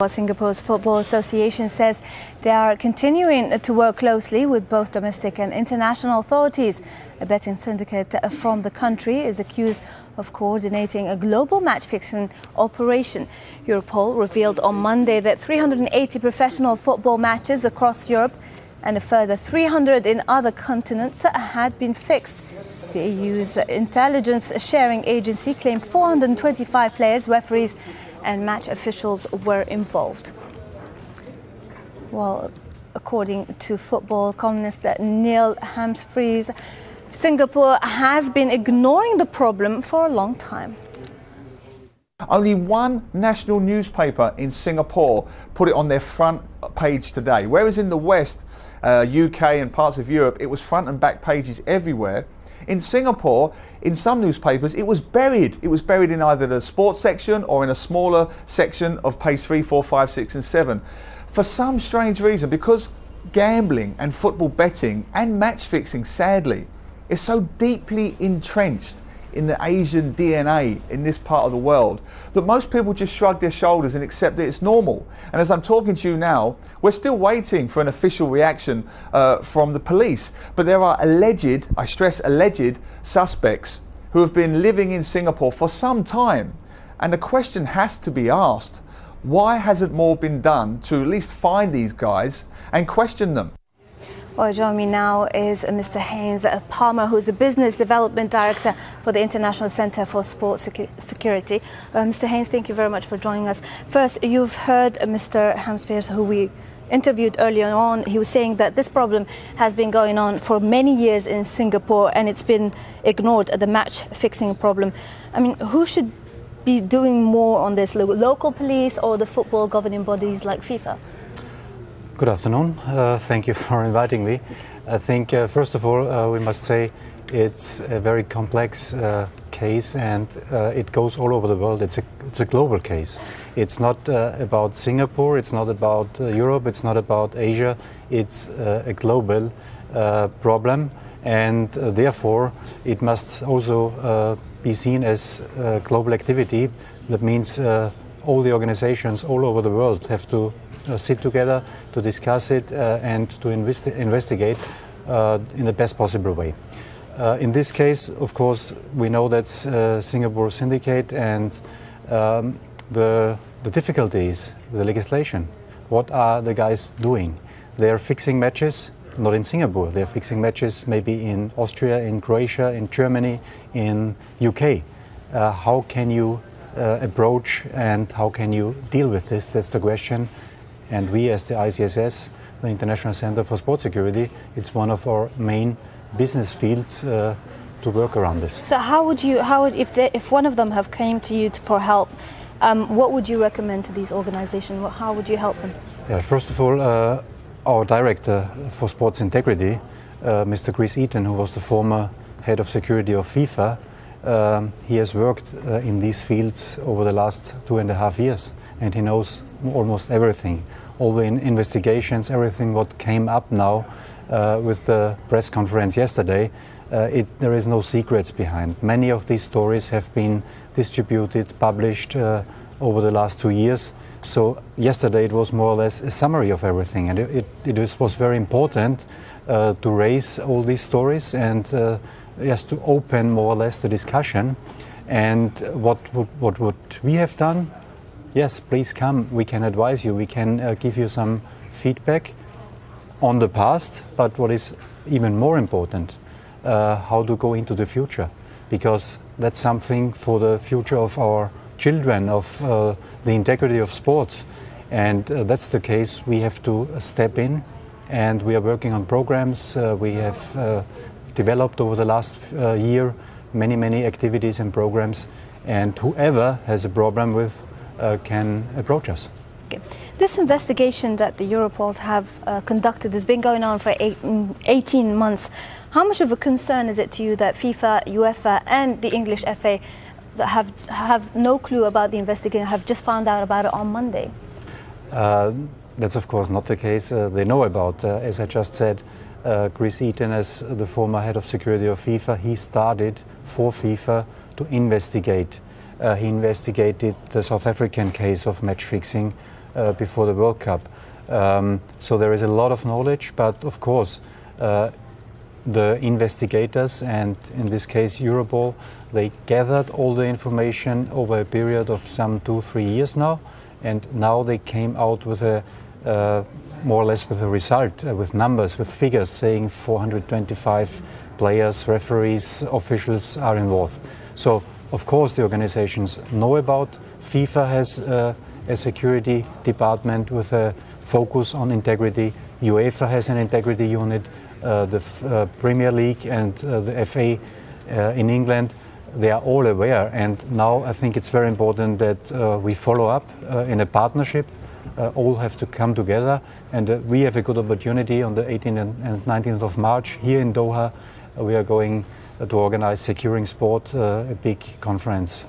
Singapore's Football Association says they are continuing to work closely with both domestic and international authorities. A betting syndicate from the country is accused of coordinating a global match-fixing operation. Europol revealed on Monday that 380 professional football matches across Europe and a further 300 in other continents had been fixed. The EU's intelligence sharing agency claimed 425 players, referees and match officials were involved. Well, according to football columnist Neil Humphreys, Singapore has been ignoring the problem for a long time. Only one national newspaper in Singapore put it on their front page today, whereas in the West, UK and parts of Europe, it was front and back pages everywhere. In Singapore, in some newspapers, it was buried. It was buried in either the sports section or in a smaller section of page 3, 4, 5, 6 and 7. For some strange reason, because gambling and football betting and match fixing, sadly, is so deeply entrenched in the Asian DNA in this part of the world that most people just shrug their shoulders and accept that it's normal. And as I'm talking to you now, we're still waiting for an official reaction from the police. But there are alleged, I stress alleged, suspects who have been living in Singapore for some time. And the question has to be asked, why hasn't more been done to at least find these guys and question them? Well, joining me now is Mr. Haynes Palmer, who is the Business Development Director for the International Centre for Sports Security. Mr. Haynes, thank you very much for joining us. First, you've heard Mr. Humphreys, who we interviewed earlier on. He was saying that this problem has been going on for many years in Singapore and it's been ignored, the match-fixing problem. I mean, who should be doing more on this, local police or the football governing bodies like FIFA? Good afternoon. Thank you for inviting me. I think, first of all, we must say it's a very complex case and it goes all over the world. It's a global case. It's not about Singapore, it's not about Europe, it's not about Asia. It's a global problem and therefore it must also be seen as global activity. That means all the organizations all over the world have to sit together to discuss it and to investigate in the best possible way. In this case, of course, we know that's Singapore Syndicate and the difficulties with the legislation. What are the guys doing? They're fixing matches, not in Singapore. They're fixing matches maybe in Austria, in Croatia, in Germany, in UK. How can you approach and how can you deal with this? That's the question. And we, as the ICSS, the International Centre for Sport Security, it's one of our main business fields to work around this. So if one of them have came to you for help, what would you recommend to these organizations? How would you help them? Yeah, first of all, our Director for Sports Integrity, Mr. Chris Eaton, who was the former head of security of FIFA, he has worked in these fields over the last 2.5 years, and he knows almost everything. All the investigations, everything what came up now with the press conference yesterday, there is no secrets behind. Many of these stories have been distributed, published over the last 2 years. So yesterday it was more or less a summary of everything, and it was very important to raise all these stories and yes, to open more or less the discussion. And what would we have done? Yes, please come. We can advise you. We can give you some feedback on the past, but what is even more important, how to go into the future, because that's something for the future of our children, of the integrity of sports. And that's the case. We have to step in, and we are working on programs. We have developed over the last year many activities and programs, and whoever has a problem with can approach us. Okay. This investigation that the Europol have conducted has been going on for 18 months. How much of a concern is it to you that FIFA, UEFA and the English FA that have no clue about the investigation, have just found out about it on Monday? That's of course not the case. They know about, as I just said, Chris Eaton, as the former head of security of FIFA, he started for FIFA to investigate. He investigated the South African case of match fixing before the World Cup. So there is a lot of knowledge, but of course the investigators, and in this case Europol, they gathered all the information over a period of some 2-3 years now, and now they came out with a more or less with a result, with numbers, with figures saying 425 players, referees, officials are involved. So of course the organizations know about. FIFA has a security department with a focus on integrity. UEFA has an integrity unit. The Premier League and the FA in England, they are all aware, and now I think it's very important that we follow up in a partnership. All have to come together, and we have a good opportunity on the 18th and 19th of March here in Doha. We are going to organize Securing Sport, a big conference.